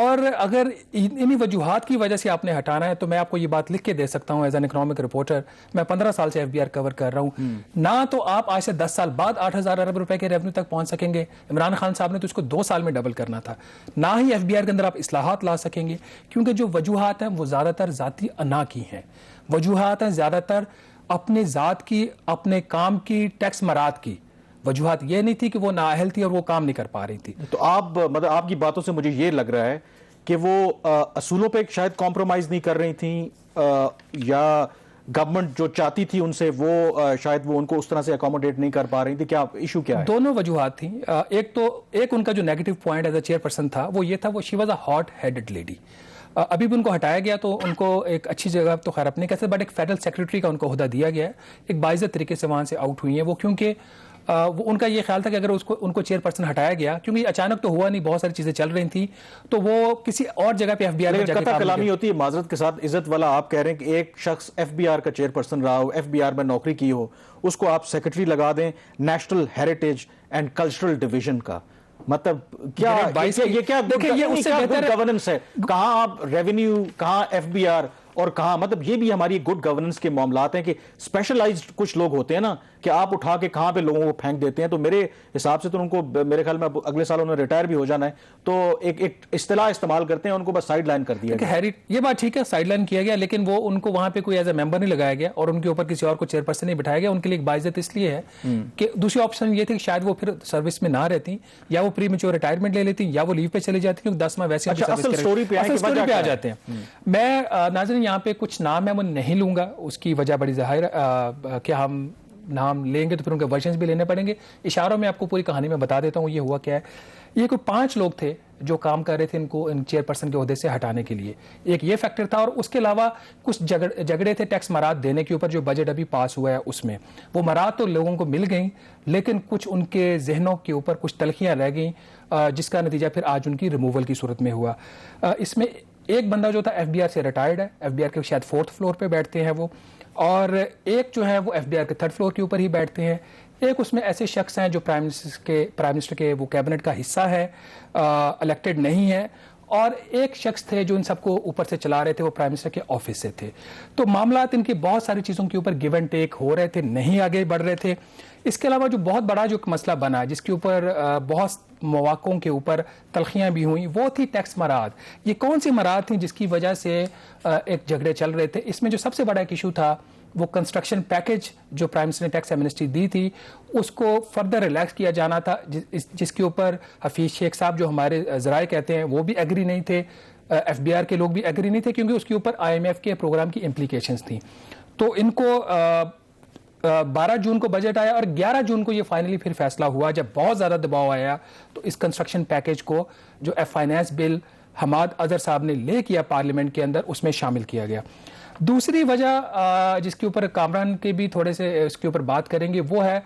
اور اگر انہی وجوہات کی وجہ سے آپ نے ہٹانا ہے تو میں آپ کو یہ بات لکھ کے دے سکتا ہوں ایز این اکنامک رپورٹر. میں 15 سال سے FBR کور کر رہا ہوں. نہ تو آپ آج سے 10 سال بعد 8,000 ارب روپے کے ریونیو تک پہنچ سکیں گے. عمران خان صاحب نے تو اس کو 2 سال میں ڈبل کرنا تھا. نہ ہی FBR کے اندر آپ اصلاحات لا سکیں گے, کیونکہ جو وجوہات ہیں وہ زیادہ تر ذاتی انا کی ہیں. وجوہات ہیں زیادہ تر اپنے ذات کی, اپنے کام کی, ٹیکس مراد کی. وجوہات یہ نہیں تھی کہ وہ نااہل تھی اور وہ کام نہیں کر پا رہی تھی. تو آپ مطلب آپ کی باتوں سے مجھے یہ لگ رہا ہے کہ وہ اصولوں پہ شاید کمپرومائز نہیں کر رہی تھیں, یا گورنمنٹ جو چاہتی تھی ان سے وہ شاید وہ ان کو اس طرح سے اکوموڈیٹ نہیں کر پا رہی تھی. کیا ایشو کیا ہے؟ دونوں وجوہات تھیں. ایک ان کا جو negative point as a chairperson تھا وہ یہ تھا, وہ she was a hot headed lady. ابھی بھی ان کو ہٹایا گیا تو ان کو ایک اچھی جگہ تو خیر اپنے کہتے, بٹ ایک فیڈرل سیکرٹری کا ان کو عہدہ دیا گیا ہے. ایک باعزت طریقے سے وہاں سے آؤٹ ہوئی ہیں وہ, کیونکہ وہ ان کا یہ خیال تھا کہ اگر ان کو چیئر پرسن ہٹایا گیا, کیونکہ اچانک تو ہوا نہیں, بہت ساری چیزیں چل رہی تھیں, تو وہ کسی اور جگہ پہ FBR میں جا کے کلامی ہوتی ہے. معذرت کے ساتھ عزت والا آپ کہہ رہے ہیں کہ ایک شخص FBR کا چیئر پرسن رہا ہو, FBR میں نوکری کی ہو, اس کو آپ سیکرٹری لگا دیں national heritage and cultural division کا. مطلب کیا یہ کیا گڈ گورننس ہے؟ کہاں آپ ریونیو, کہاں FBR اور کہاں, مطلب یہ بھی ہماری گڈ گورننس کے معاملات ہیں کہ اسپیشلائزڈ کچھ لوگ ہوتے ہیں نا کہ آپ اٹھا کے کہاں پہ لوگوں کو پھینک دیتے ہیں. تو میرے حساب سے تو ان کو, میرے خیال میں اگلے سال انہیں ریٹائر بھی ہو جانا ہے, تو ایک اصطلاح استعمال کرتے ہیں, ان کو بس سائڈ لائن کر دیا گیا. یہ بات ٹھیک ہے, سائڈ لائن کیا گیا, لیکن وہ ان کو وہاں پہ کوئی ایز اے ممبر نہیں لگایا گیا اور ان کے اوپر کسی اور کو چیئر پرسن نہیں بٹھایا گیا. ان کے لیے ایک باعزت اس لیے ہے کہ دوسری آپشن یہ تھی کہ شاید وہ پھر سروس میں نہ رہتی, یا وہ پری میچور ریٹائرمنٹ لے لیتی, یا وہ لیو پہ چلی جاتی, کیونکہ 10 ماہ ویسے اصل سٹوری پہ آ جاتے ہیں. میں ناظرین یہاں پہ کچھ نام ہے وہ نہیں لوں گا, اس کی وجہ بڑی ظاہر ہے کہ ہم نام لیں گے تو پھر ان کے ورژنز بھی لینے پڑیں گے. اشاروں میں آپ کو پوری کہانی میں بتا دیتا ہوں یہ ہوا کیا ہے. یہ کوئی 5 لوگ تھے جو کام کر رہے تھے ان چیئر پرسن کے عہدے سے ہٹانے کے لیے. ایک یہ فیکٹر تھا, اور اس کے علاوہ کچھ جھگڑے تھے ٹیکس مراد دینے کے اوپر. جو بجٹ ابھی پاس ہوا ہے اس میں وہ مراد تو لوگوں کو مل گئیں, لیکن کچھ ان کے ذہنوں کے اوپر کچھ تلخیاں رہ گئیں, جس کا نتیجہ پھر آج ان کی ریموول کی صورت میں ہوا. اس میں ایک بندہ جو تھا FBR سے ریٹائرڈ ہے, FBR کے شاید 4th فلور پہ بیٹھتے ہیں وہ, اور ایک جو ہے وہ FBR کے 3rd فلور کے اوپر ہی بیٹھتے ہیں. ایک اس میں ایسے شخص ہیں جو پرائم منسٹر کے وہ کیبنٹ کا حصہ ہے, الیکٹڈ نہیں ہے, اور ایک شخص تھے جو ان سب کو اوپر سے چلا رہے تھے, وہ پرائم منسٹر کے آفس سے تھے. تو معاملات ان کے بہت ساری چیزوں کے اوپر گیو اینڈ ٹیک ہو رہے تھے, نہیں آگے بڑھ رہے تھے. اس کے علاوہ جو بہت بڑا جو مسئلہ بنا, جس کے اوپر بہت مواقعوں کے اوپر تلخیاں بھی ہوئیں, وہ تھی ٹیکس مراد. یہ کون سی مراد تھیں جس کی وجہ سے ایک جھگڑے چل رہے تھے؟ اس میں جو سب سے بڑا ایک ایشو تھا وہ کنسٹرکشن پیکج جو پرائم منسٹر نے ٹیکس ایمنسٹی دی تھی, اس کو فردر ریلیکس کیا جانا تھا, جس کے اوپر حفیظ شیخ صاحب جو ہمارے ذرائع کہتے ہیں وہ بھی ایگری نہیں تھے, FBR کے لوگ بھی ایگری نہیں تھے, کیونکہ اس کے اوپر IMF کے پروگرام کی امپلیکیشنز تھیں. تو ان کو 12 جون کو بجٹ آیا, اور 11 جون کو یہ فائنلی پھر فیصلہ ہوا. جب بہت زیادہ دباؤ آیا تو اس کنسٹرکشن پیکج کو جو فائنانس بل حماد اظہر صاحب نے لے کیا پارلیمنٹ کے اندر, اس میں شامل کیا گیا. دوسری وجہ جس کے اوپر کامران کے بھی تھوڑے سے اس کے اوپر بات کریں گے, وہ ہے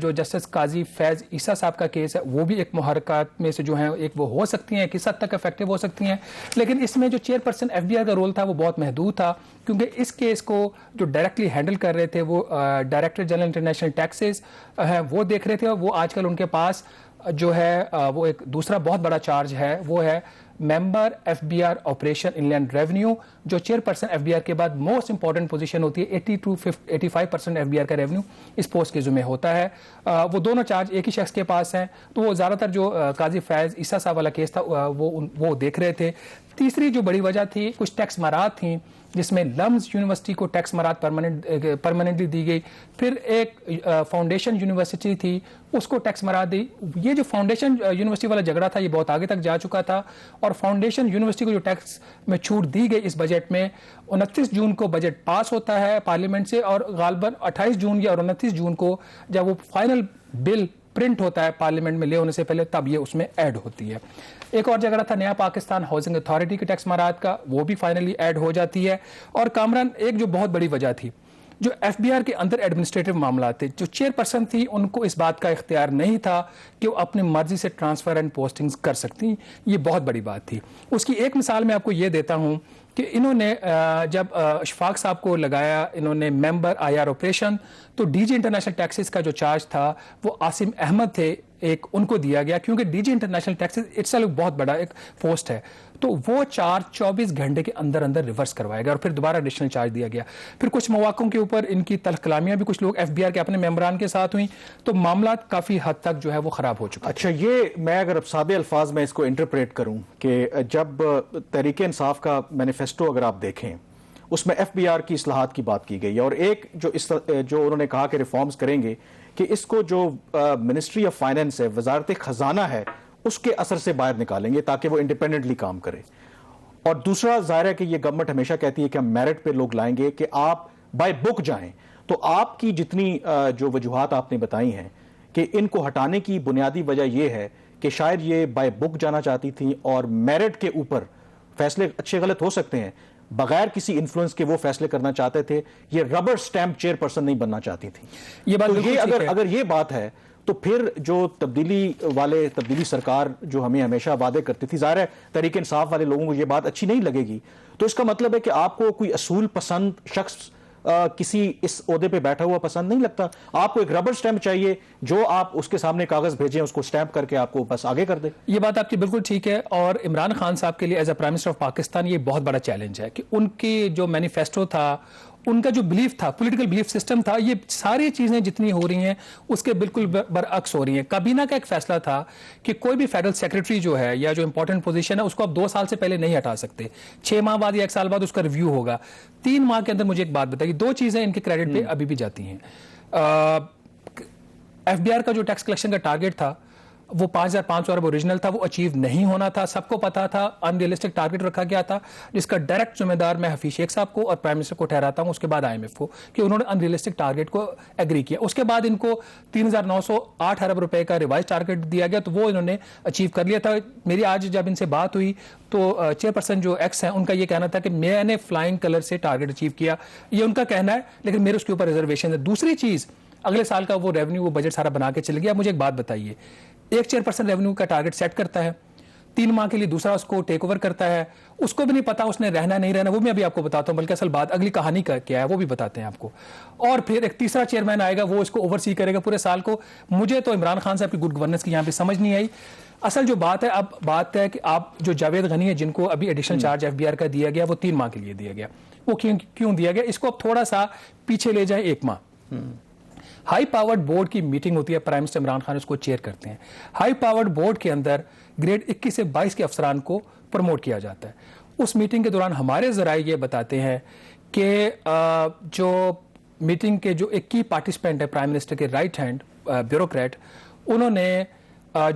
جو جسٹس قاضی فیض عیسیٰ صاحب کا کیس ہے. وہ بھی ایک محرکات میں سے جو ہیں, ایک وہ ہو سکتی ہیں, کس حد تک افیکٹو ہو سکتی ہیں, لیکن اس میں جو چیئر پرسن FBR کا رول تھا وہ بہت محدود تھا, کیونکہ اس کیس کو جو ڈائریکٹلی ہینڈل کر رہے تھے وہ ڈائریکٹر جنرل انٹرنیشنل ٹیکسز ہیں, وہ دیکھ رہے تھے. اور وہ آج کل ان کے پاس جو ہے وہ ایک دوسرا بہت بڑا چارج ہے, وہ ہے ممبر FBR operation in land revenue, جو چیئر پرسن FBR کے بعد موسٹ امپورٹنٹ پوزیشن ہوتی ہے. 80 to 85% FBR کا ریونیو اس پوسٹ کے ذمہ ہوتا ہے. وہ دونوں چارج ایک ہی شخص کے پاس ہیں, تو وہ زیادہ تر جو قاضی فیض عیسیٰ صاحب والا کیس تھا وہ دیکھ رہے تھے. تیسری جو بڑی وجہ تھی, کچھ ٹیکس مراد تھیں جس میں لمز یونیورسٹی کو ٹیکس مراد پرماننٹلی دی گئی. پھر ایک فاؤنڈیشن یونیورسٹی تھی, اس کو ٹیکس مراد دی. یہ جو فاؤنڈیشن یونیورسٹی والا جھگڑا تھا یہ بہت آگے تک جا چکا تھا, اور فاؤنڈیشن یونیورسٹی کو جو ٹیکس میں چھوٹ دی گئی اس بجٹ میں, 29 جون کو بجٹ پاس ہوتا ہے پارلیمنٹ سے, اور غالباً 28 جون یا 29 جون کو جب وہ فائنل بل پرنٹ ہوتا ہے پارلیمنٹ میں لے ہونے سے پہلے, تب یہ اس میں ایڈ ہوتی ہے. ایک اور جھگڑا تھا نیا پاکستان ہاؤسنگ اتھارٹی کے ٹیکس مراد کا, وہ بھی فائنلی ایڈ ہو جاتی ہے. اور کامران ایک جو بہت بڑی وجہ تھی, جو FBR کے اندر ایڈمنسٹریٹو معاملات تھے, جو چیئر پرسن تھی ان کو اس بات کا اختیار نہیں تھا کہ وہ اپنی مرضی سے ٹرانسفر اینڈ پوسٹنگز کر سکتی. یہ بہت بڑی بات تھی. اس کی ایک مثال میں آپ کو یہ دیتا ہوں کہ انہوں نے جب اشفاق صاحب کو لگایا انہوں نے ممبر IR آپریشن, تو DG انٹرنیشنل ٹیکسز کا جو چارج تھا وہ عاصم احمد تھے, ایک ان کو دیا گیا کیونکہ D G international taxes itself بہت بڑا ایک پوسٹ ہے, تو وہ چارج 24 گھنٹے کے اندر اندر ریورس کروایا گیا اور پھر دوبارہ ایڈیشنل چارج دیا گیا. پھر کچھ مواقعوں کے اوپر ان کی تلخ کلامیاں بھی کچھ لوگ ایف بی آر کے اپنے ممبران کے ساتھ ہوئیں, تو معاملات کافی حد تک جو ہے وہ خراب ہو چکے. اچھا, یہ میں اگر اب سادے الفاظ میں اس کو انٹرپریٹ کروں کہ جب تحریک انصاف کا مینیفیسٹو اگر آپ دیکھیں اس میں ایف بی آر کی اصلاحات کی بات کی گئی, اور ایک جو انہوں نے کہا کہ ریفارمز کریں گے کہ اس کو جو منسٹری آف فائنینس ہے, وزارت خزانہ ہے, اس کے اثر سے باہر نکالیں گے تاکہ وہ انڈیپینڈنٹلی کام کرے. اور دوسرا ظاہر ہے کہ یہ گورنمنٹ ہمیشہ کہتی ہے کہ ہم میرٹ پہ لوگ لائیں گے کہ آپ بائی بک جائیں. تو آپ کی جتنی جو وجوہات آپ نے بتائی ہیں کہ ان کو ہٹانے کی بنیادی وجہ یہ ہے کہ شاید یہ بائی بک جانا چاہتی تھیں اور میرٹ کے اوپر فیصلے اچھے غلط ہو سکتے ہیں, بغیر کسی انفلوئنس کے وہ فیصلے کرنا چاہتے تھے, یہ ربر سٹیمپ چیئر پرسن نہیں بننا چاہتی تھی. یہ بات اگر یہ بات ہے تو پھر جو تبدیلی سرکار جو ہمیں ہمیشہ وعدے کرتی تھی, ظاہر ہے تحریک انصاف والے لوگوں کو یہ بات اچھی نہیں لگے گی. تو اس کا مطلب ہے کہ آپ کو کوئی اصول پسند شخص کسی اس عہدے پہ بیٹھا ہوا پسند نہیں لگتا, آپ کو ایک ربر سٹیمپ چاہیے جو آپ اس کے سامنے کاغذ بھیجیں, اس کو سٹیمپ کر کے آپ کو بس آگے کر دے. یہ بات آپ کی بالکل ٹھیک ہے, اور عمران خان صاحب کے لیے as a prime minister of Pakistan یہ بہت بڑا چیلنج ہے کہ ان کی جو مینیفیسٹو تھا, ان کا جو بلیف تھا, پولیٹیکل بلیف سسٹم تھا, یہ ساری چیزیں جتنی ہو رہی ہیں اس کے بالکل برعکس ہو رہی ہیں. کابینہ کا ایک فیصلہ تھا کہ کوئی بھی فیڈرل سیکرٹری جو ہے یا جو امپورٹنٹ پوزیشن ہے اس کو آپ 2 سال سے پہلے نہیں ہٹا سکتے, 6 ماہ بعد یا 1 سال بعد اس کا ریویو ہوگا. 3 ماہ کے اندر مجھے ایک بات بتائیے, 2 چیزیں ان کے کریڈٹ پہ ابھی بھی جاتی ہیں. ایف بی آر کا جو ٹیکس کلیکشن کا ٹارگٹ تھا وہ 5,500 ارب اوریجنل تھا, وہ اچیو نہیں ہونا تھا, سب کو پتا تھا, ان ریئلسٹک ٹارگٹ رکھا گیا تھا, جس کا ڈائریکٹ ذمہ دار میں حفیظ شیخ صاحب کو اور پرائم منسٹر کو ٹھہراتا ہوں, اس کے بعد آئی ایم ایف کو, کہ انہوں نے ان ریئلسٹک ٹارگٹ کو ایگری کیا. اس کے بعد ان کو 3,908 ارب روپے کا ریوائز ٹارگٹ دیا گیا, تو وہ انہوں نے اچیو کر لیا تھا. میری آج جب ان سے بات ہوئی تو چیئرپرسن جو ایکس ہیں ان کا یہ کہنا تھا کہ میں نے فلائنگ کلر سے ٹارگٹ اچیو کیا, یہ ان کا کہنا ہے, لیکن میرے اس کے اوپر ریزرویشن ہے. دوسری چیز, اگلے سال کا وہ ریونیو وہ بجٹ سارا بنا کے چلے گیا. مجھے ایک بات بتائیے, ایک چیئرپرسن ریونیو کا ٹارگٹ سیٹ کرتا ہے, 3 ماہ کے لیے دوسرا اس کو ٹیک اوور کرتا ہے, اس کو بھی نہیں پتا اس نے رہنا نہیں رہنا, وہ میں ابھی آپ کو بتاتا ہوں, بلکہ اصل بات اگلی کہانی کا کیا ہے وہ بھی بتاتے ہیں آپ کو. اور پھر ایک تیسرا چیئرمین آئے گا, وہ اس کو اوور سی کرے گا پورے سال کو. مجھے تو عمران خان صاحب کی گڈ گورننس کی یہاں پہ سمجھ نہیں آئی. اصل جو بات ہے, اب بات ہے کہ آپ جو جاوید غنی ہے جن کو ابھی additional charge F B R کا دیا گیا, وہ 3 ماہ کے لیے دیا گیا. وہ کیوں دیا گیا, اس کو اب تھوڑا سا پیچھے لے جائیں 1 ماہ. ہائی پاورڈ بورڈ کی میٹنگ ہوتی ہے, پرائم منسٹر عمران خان اس کو چیئر کرتے ہیں. ہائی پاورڈ بورڈ کے اندر گریڈ 21 سے 22 کے افسران کو پروموٹ کیا جاتا ہے. اس میٹنگ کے دوران ہمارے ذرائع یہ بتاتے ہیں کہ جو میٹنگ کے جو ایک کی پارٹیسپینٹ ہے پرائم منسٹر کے رائٹ ہینڈ بیوروکریٹ, انہوں نے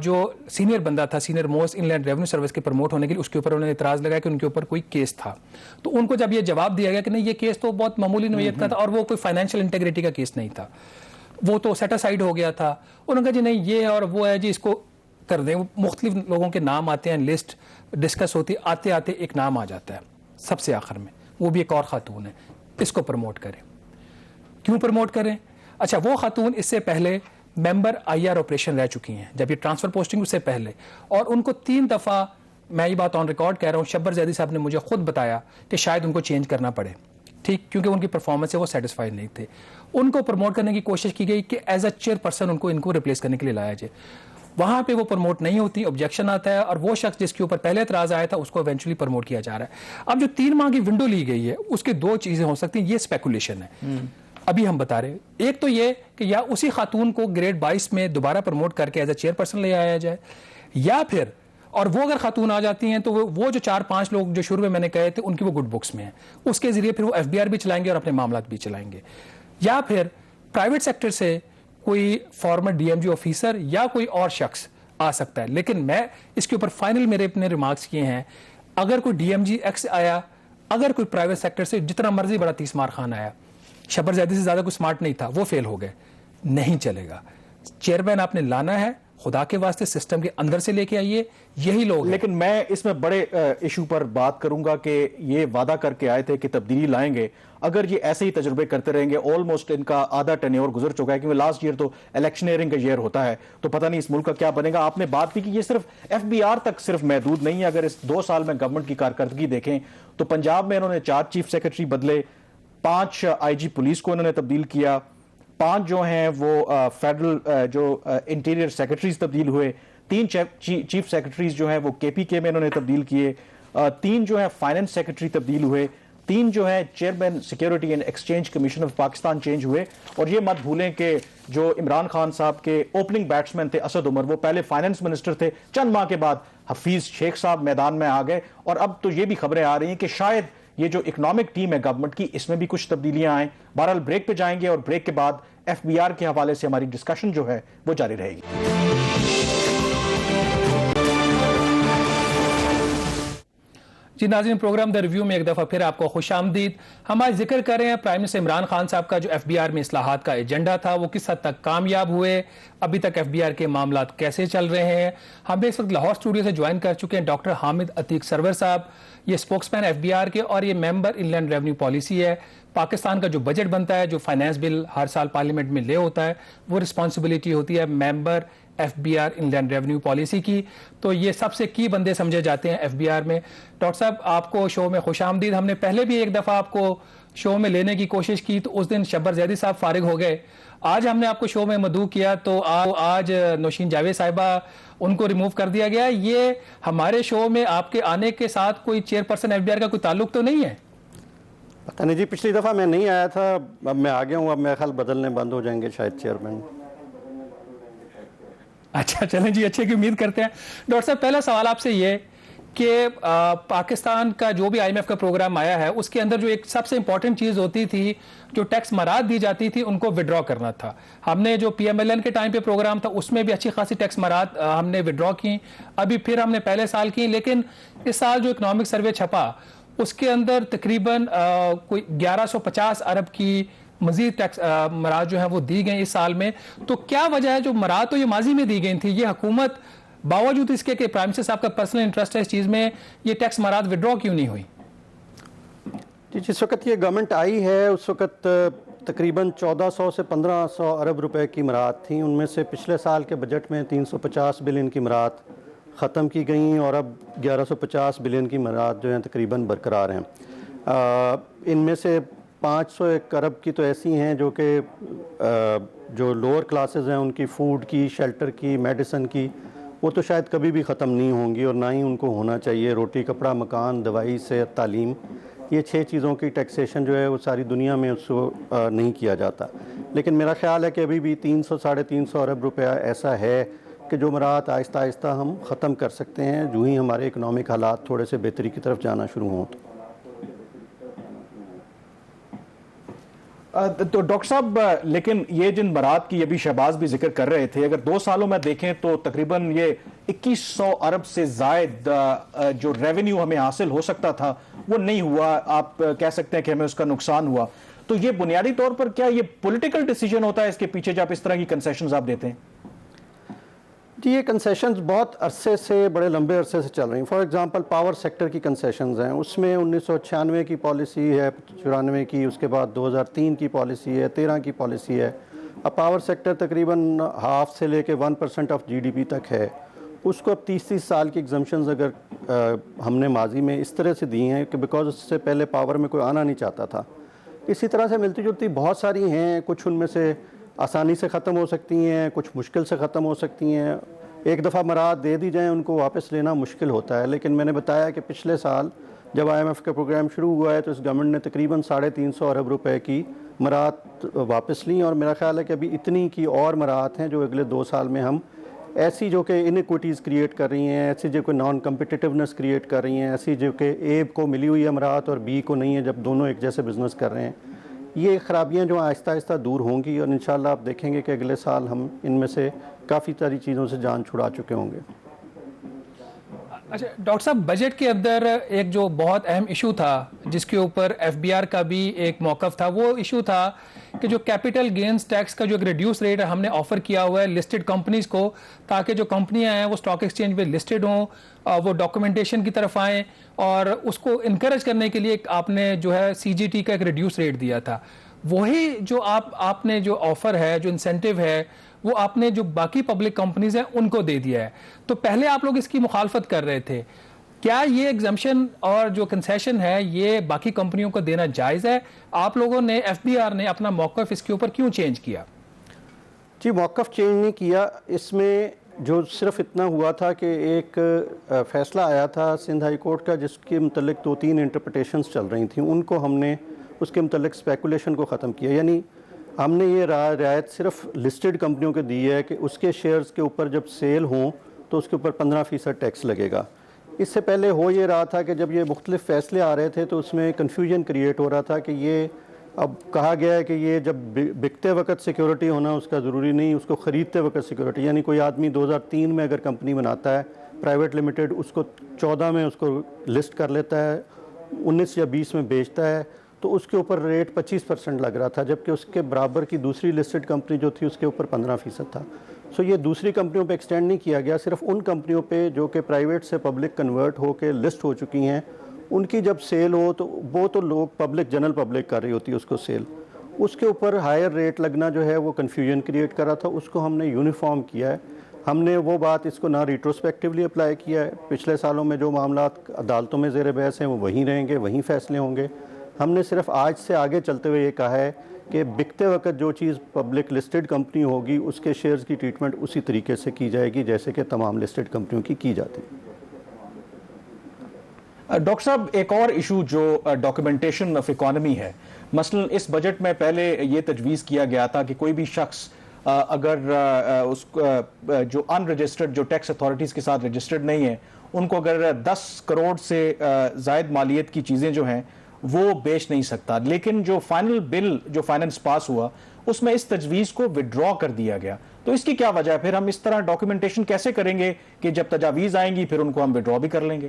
جو سینئر بندہ تھا, senior most in land revenue service کے پروموٹ ہونے کے لیے, اس کے اوپر انہوں نے اعتراض لگایا کہ ان کے اوپر کوئی کیس تھا. تو ان کو جب یہ جواب دیا گیا کہ نہیں, یہ کیس تو بہت معمولی نوعیت کا تھا اور وہ کوئی فائنینشیل انٹیگریٹی کا کیس نہیں تھا, وہ تو سیٹ اسائڈ ہو گیا تھا. انہوں نے کہا جی نہیں, یہ اور وہ ہے جی, اس کو کر دیں. مختلف لوگوں کے نام آتے ہیں, لسٹ ڈسکس ہوتی, آتے آتے ایک نام آ جاتا ہے سب سے آخر میں, وہ بھی ایک اور خاتون ہے, اس کو پروموٹ کریں. کیوں پروموٹ کریں؟ اچھا, وہ خاتون اس سے پہلے ممبر آئی آر آپریشن رہ چکی ہیں جب یہ ٹرانسفر پوسٹنگ اس سے پہلے, اور ان کو 3 دفعہ, میں یہ بات آن ریکارڈ کہہ رہا ہوں, شبر زیدی صاحب نے مجھے خود بتایا کہ شاید ان کو چینج کرنا پڑے, ٹھیک, کیونکہ ان کی پرفارمنس سے وہ سیٹسفائیڈ نہیں تھے. ان کو پروموٹ کرنے کی کوشش کی گئی کہ as a chair person in کو ریپلیس کرنے کے لیے لایا جائے. وہاں پہ وہ پروموٹ نہیں ہوتی, آبجیکشن آتا ہے, اور وہ شخص جس کے اوپر پہلے اعتراض آیا تھا اس کو ایونچولی پروموٹ کیا جا رہا ہے. اب جو 3 ماہ کی ونڈو لی گئی ہے, اس کے 2 چیزیں ہو سکتی ہیں, یہ اسپیکولیشن ہے. ابھی ہم بتا رہے ہیں, ایک تو یہ کہ یا اسی خاتون کو گریڈ 22 میں دوبارہ پروموٹ کر کے ایز اے چیئر پرسن لے آیا جائے, یا پھر, اور وہ اگر خاتون آ جاتی ہیں تو وہ جو 4-5 لوگ جو شروع میں نے کہے تھے ان کی وہ گڈ بکس میں ہیں, اس کے ذریعے پھر وہ ایف بی آر بھی چلائیں گے اور اپنے معاملات بھی چلائیں گے. یا پھر پرائیویٹ سیکٹر سے کوئی former D M G officer یا کوئی اور شخص آ سکتا ہے. لیکن میں اس کے اوپر فائنل میرے اپنے ریمارکس کیے ہیں, اگر کوئی ڈی ایم جی ایکس آیا, اگر کوئی پرائیویٹ سیکٹر سے جتنا مرضی بڑا 30 مار خان آیا, شبر زیدی سے زیادہ کوئی سمارٹ نہیں تھا, وہ فیل ہو گئے, نہیں چلے گا. چیئرمین آپ نے لانا ہے, خدا کے واسطے سسٹم کے اندر سے لے کے آئیے, یہی لوگ. لیکن میں اس میں بڑے ایشو پر بات کروں گا کہ یہ وعدہ کر کے آئے تھے کہ تبدیلی لائیں گے, اگر یہ ایسے ہی تجربے کرتے رہیں گے, آلموسٹ ان کا آدھا ٹینیور گزر چکا ہے, کیونکہ لاسٹ ایئر تو الیکشنئرنگ کا ایئر ہوتا ہے, تو پتہ نہیں اس ملک کا کیا بنے گا. آپ نے بات کی کہ یہ صرف ایف بی آر تک صرف محدود نہیں ہے. اگر اس 2 سال میں گورنمنٹ کی کارکردگی دیکھیں تو پنجاب میں انہوں نے 4 چیف سیکرٹری بدلے, 5 آئی جی پولیس کو انہوں نے تبدیل کیا, 5 جو ہیں وہ فیڈرل جو انٹیریئر سیکرٹریز تبدیل ہوئے, 3 چیف سیکرٹریز جو ہیں وہ KPK میں انہوں نے تبدیل کیے, 3 جو ہیں فائننس سیکرٹری تبدیل ہوئے, 3 جو ہیں chairman security and exchange commission of Pakistan change ہوئے. اور یہ مت بھولیں کہ جو عمران خان صاحب کے اوپننگ بیٹسمین تھے اسد عمر, وہ پہلے فائننس منسٹر تھے, چند ماہ کے بعد حفیظ شیخ صاحب میدان میں آ گئے. اور اب تو یہ بھی خبریں آ رہی ہیں کہ شاید یہ جو اکنامک ٹیم ہے گورنمنٹ کی, اس میں بھی کچھ تبدیلیاں آئیں. بہرحال بریک پہ جائیں گے اور بریک کے بعد FBR کے حوالے سے ہماری ڈسکشن جو ہے وہ جاری رہے گی. جی ناظرین, پروگرام دا ریویو میں ایک دفعہ پھر آپ کو خوش آمدید. ہم آج ذکر کر رہے ہیں پرائم منسٹر عمران خان صاحب کا جو FBR میں اصلاحات کا ایجنڈا تھا وہ کس حد تک کامیاب ہوئے, ابھی تک FBR کے معاملات کیسے چل رہے ہیں. ہم اس وقت لاہور اسٹوڈیو سے جوائن کر چکے ہیں ڈاکٹر حامد عتیق سرور صاحب, یہ اسپوکس مین FBR کے اور یہ ممبر ان لینڈ ریونیو پالیسی ہے. پاکستان کا جو بجٹ بنتا ہے, جو فائنانس بل ہر سال پارلیمنٹ میں لے ہوتا ہے, وہ رسپانسبلٹی ہوتی ہے ممبر FBR ان لینڈ ریونیو پالیسی کی. تو یہ سب سے کی بندے سمجھے جاتے ہیں FBR میں. ڈاکٹر صاحب آپ کو شو میں خوش آمدید. ہم نے پہلے بھی ایک دفعہ آپ کو شو میں لینے کی کوشش کی تو اس دن شبر زیدی صاحب فارغ ہو گئے. آج ہم نے آپ کو شو میں مدعو کیا تو آج نوشین جاوید صاحبہ ان کو ریموو کر دیا گیا. یہ ہمارے شو میں آپ کے آنے کے ساتھ کوئی چیئرپرسن FBR کا کوئی تعلق تو نہیں ہے؟ پتہ نہیں جی, پچھلی دفعہ میں نہیں آیا تھا, اب میں آ گیا ہوں. اب میرے خیال بدلنے بند ہو جائیں گے شاید چیئرمین. اچھا چلیں جی, اچھے کی امید کرتے ہیں. ڈاکٹر صاحب پہلا سوال آپ سے یہ کہ پاکستان کا جو بھی IMF کا پروگرام آیا ہے اس کے اندر جو ایک سب سے امپورٹنٹ چیز ہوتی تھی, جو ٹیکس مراد دی جاتی تھی, ان کو وڈرا کرنا تھا. ہم نے جو PMLN کے ٹائم پہ پروگرام تھا اس میں بھی اچھی خاصی ٹیکس مراد ہم نے وڈرا کی, ابھی پھر ہم نے پہلے سال کی. لیکن اس سال جو اکنامک سروے چھپا اس کے اندر تقریباً کوئی 1150 ارب کی مزید ٹیکس مراد جو ہیں وہ دی گئیں اس سال میں. تو کیا وجہ ہے, جو مراد تو یہ ماضی میں دی گئی تھی, یہ حکومت باوجود اس کے کہ پرائم منسٹر صاحب کا پرسنل انٹرسٹ ہے اس چیز میں, یہ ٹیکس مراد وڈرا کیوں نہیں ہوئی؟ جی, جس وقت یہ گورنمنٹ آئی ہے اس وقت تقریباً 1400 سے 1500 ارب روپے کی مراد تھیں. ان میں سے پچھلے سال کے بجٹ میں 350 بلین کی مراد ختم کی گئیں اور اب 1150 بلین کی مراد جو ہیں تقریباً برقرار ہیں. ان میں سے 501 ارب کی تو ایسی ہیں جو کہ جو لوور کلاسز ہیں ان کی فوڈ کی, شیلٹر کی, میڈیسن کی, وہ تو شاید کبھی بھی ختم نہیں ہوں گی اور نہ ہی ان کو ہونا چاہیے. روٹی, کپڑا, مکان, دوائی, صحت, تعلیم, یہ 6 چیزوں کی ٹیکسیشن جو ہے وہ ساری دنیا میں اس کو نہیں کیا جاتا. لیکن میرا خیال ہے کہ ابھی بھی 300-350 ارب روپیہ ایسا ہے کہ جو مراد آہستہ آہستہ ہم ختم کر سکتے ہیں جو ہی ہمارے اکنامک حالات تھوڑے سے بہتری کی طرف جانا شروع ہوں. تو ڈاکٹر صاحب لیکن یہ جن برات کی ابھی شہباز بھی ذکر کر رہے تھے, اگر 2 سالوں میں دیکھیں تو تقریباً یہ 2100 ارب سے زائد جو ریونیو ہمیں حاصل ہو سکتا تھا وہ نہیں ہوا. آپ کہہ سکتے ہیں کہ ہمیں اس کا نقصان ہوا. تو یہ بنیادی طور پر کیا یہ پولیٹیکل ڈیسیجن ہوتا ہے اس کے پیچھے جب اس طرح کی کنسیشنز آپ دیتے ہیں؟ جی, یہ کنسیشنز بہت عرصے سے, بڑے لمبے عرصے سے چل رہی ہیں. فار ایگزامپل پاور سیکٹر کی کنسیشنز ہیں, اس میں 1996 کی پالیسی ہے, 94 کی, اس کے بعد 2003 کی پالیسی ہے, 13 کی پالیسی ہے. اب پاور سیکٹر تقریباً ہاف سے لے کے 1% آف GDP تک ہے. اس کو اب 30 سال کی ایگزمپشنز اگر ہم نے ماضی میں اس طرح سے دی ہیں کہ بیکاز اس سے پہلے پاور میں کوئی آنا نہیں چاہتا تھا. اسی طرح سے ملتی جلتی بہت ساری ہیں, کچھ ان میں سے آسانی سے ختم ہو سکتی ہیں, کچھ مشکل سے ختم ہو سکتی ہیں. ایک دفعہ مراد دے دی جائیں ان کو واپس لینا مشکل ہوتا ہے. لیکن میں نے بتایا کہ پچھلے سال جب IMF کا پروگرام شروع ہوا ہے تو اس گورنمنٹ نے تقریباً 350 ارب روپے کی مراد واپس لیں, اور میرا خیال ہے کہ ابھی اتنی کی اور مراد ہیں جو اگلے 2 سال میں ہم ایسی جو کہ انیکویٹیز کریٹ کر رہی ہیں, ایسی جو کہ نان کمپٹیٹیونیس کریٹ کر رہی ہیں, ایسی جو کہ A کو ملی ہوئی ہے مراد اور B کو نہیں ہے جب دونوں ایک جیسے بزنس کر رہے ہیں. یہ خرابیاں جو آہستہ آہستہ دور ہوں گی اور انشاءاللہ آپ دیکھیں گے کہ اگلے سال ہم ان میں سے کافی ساری چیزوں سے جان چھڑا چکے ہوں گے. اچھا ڈاکٹر صاحب, بجٹ کے اندر ایک جو بہت اہم ایشو تھا جس کے اوپر FBR کا بھی ایک موقف تھا, وہ ایشو تھا کہ جو کیپٹل گینز ٹیکس کا جو ایک ریڈیوس ریٹ ہم نے آفر کیا ہوا ہے لسٹڈ کمپنیز کو, تاکہ جو کمپنیاں ہیں وہ اسٹاک ایکسچینج پہ لسٹڈ ہوں, وہ ڈاکومنٹیشن کی طرف آئیں, اور اس کو انکریج کرنے کے لیے آپ نے جو ہے CGT کا ایک ریڈیوس ریٹ دیا تھا. وہی جو آپ نے جو آفر ہے, جو انسینٹیو ہے, وہ آپ نے جو باقی پبلک کمپنیز ہیں ان کو دے دیا ہے. تو پہلے آپ لوگ اس کی مخالفت کر رہے تھے, کیا یہ ایگزمپشن اور جو کنسیشن ہے یہ باقی کمپنیوں کو دینا جائز ہے؟ آپ لوگوں نے FBR نے اپنا موقف اس کے اوپر کیوں چینج کیا؟ جی موقف چینج نہیں کیا، اس میں جو صرف اتنا ہوا تھا کہ ایک فیصلہ آیا تھا سندھ ہائی کورٹ کا جس کے متعلق 2-3 انٹرپریٹیشنز چل رہی تھیں، ان کو ہم نے اس کے متعلق اسپیکولیشن کو ختم کیا. یعنی ہم نے یہ رعایت صرف لسٹڈ کمپنیوں کو دی ہے کہ اس کے شیئرز کے اوپر جب سیل ہوں تو اس کے اوپر 15% ٹیکس لگے گا. اس سے پہلے ہو یہ رہا تھا کہ جب یہ مختلف فیصلے آ رہے تھے تو اس میں کنفیوژن کریٹ ہو رہا تھا کہ یہ اب کہا گیا ہے کہ یہ جب بکتے وقت سیکیورٹی ہونا اس کا ضروری نہیں، اس کو خریدتے وقت سیکیورٹی. یعنی کوئی آدمی 2003 میں اگر کمپنی بناتا ہے پرائیویٹ لمیٹڈ، اس کو 14 میں اس کو لسٹ کر لیتا ہے، 19 یا 20 میں بیچتا ہے تو اس کے اوپر ریٹ 25% لگ رہا تھا، جبکہ اس کے برابر کی دوسری لسٹڈ کمپنی جو تھی اس کے اوپر 15% تھا. سو یہ دوسری کمپنیوں پہ ایکسٹینڈ نہیں کیا گیا، صرف ان کمپنیوں پہ جو کہ پرائیویٹ سے پبلک کنورٹ ہو کے لسٹ ہو چکی ہیں، ان کی جب سیل ہو تو وہ تو لوگ پبلک جنرل پبلک کر رہی ہوتی ہے اس کو سیل، اس کے اوپر ہائر ریٹ لگنا جو ہے وہ کنفیوژن کریٹ کر رہا تھا. اس کو ہم نے یونیفارم کیا ہے. ہم نے وہ بات اس کو نہ ریٹروسپیکٹیولی اپلائی کیا ہے. پچھلے سالوں میں جو معاملات عدالتوں میں زیر بحث ہیں وہ وہیں رہیں گے، وہیں فیصلے ہوں گے. ہم نے صرف آج سے آگے چلتے ہوئے یہ کہا ہے کہ بکتے وقت جو چیز پبلک لسٹڈ کمپنی ہوگی اس کے شیئرز کی ٹریٹمنٹ اسی طریقے سے کی جائے گی جیسے کہ تمام لسٹڈ کمپنیوں کی جاتی ہے. ڈاکٹر صاحب ایک اور ایشو جو ڈاکیومنٹیشن آف اکانومی ہے، مثلا اس بجٹ میں پہلے یہ تجویز کیا گیا تھا کہ کوئی بھی شخص اگر اس جو ان رجسٹرڈ جو ٹیکس اتھارٹیز کے ساتھ رجسٹرڈ نہیں ہیں ان کو اگر 10 کروڑ سے زائد مالیت کی چیزیں جو ہیں وہ بیچ نہیں سکتا. لیکن جو فائنل بل جو فائننس پاس ہوا اس میں اس تجویز کو وڈرا کر دیا گیا. تو اس کی کیا وجہ ہے؟ پھر ہم اس طرح ڈاکیومنٹیشن کیسے کریں گے کہ جب تجاویز آئیں گی پھر ان کو ہم وڈرا بھی کر لیں گے؟